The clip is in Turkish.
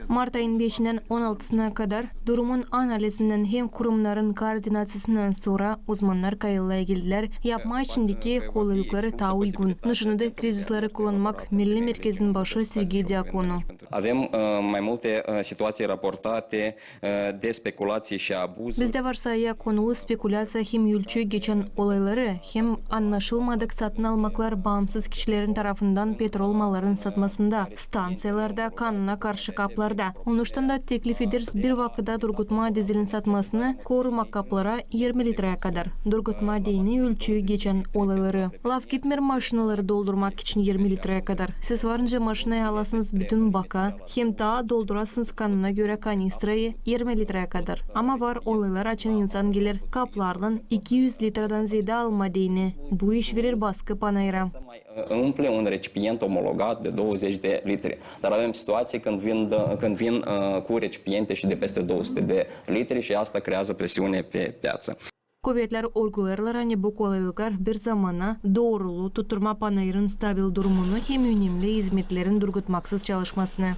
Mart ayın 5'inden 16'sına kadar durumun analizinden hem kurumların koordinasyasından sonra uzmanlar kayıllaya geldiler. Yapma içindeki kolaylıkları daha uygun. Nuşunu da krizisleri kullanmak Milli Merkez'in başı Sergey Diaconu. Avem mai multe situații raportate de spekulații și abuz. Bizde varsaya konulu spekülasya hem yülçü geçen olayları hem anlaşılmadık satın almaklar bağımsız kişilerin tarafından petrol malların satmasında, stansiyalarda, kanuna karşı kaplarda. Onuştan da teklif ederiz bir vakıda durgutma dizelin satmasını korumak kaplara 20 litreye kadar. Durgutma deyini ölçüyü geçen olayları. Laf gitmer maşinaları doldurmak için 20 litreye kadar. Siz varınca maşinayı alasınız bütün baka, hem daha doldurasınız kanuna göre kanistrayı 20 litreye kadar. Ama var olaylar açan insan gelir kaplarla 200 litreden ziyade alma deyini. Bu iş verir baskı panayra. Umple un recipient omologat de 20 de litri. Dar avem situații când vin cu recipiente și de peste 200 de litri și asta creează presiune pe piață. Kuvvetler orgularlar hani bu kolaylıklar bir zamana doğruluğu tutturma panayrın stabil durumunu hem önemli hizmetlerin durgutmaksız çalışmasını.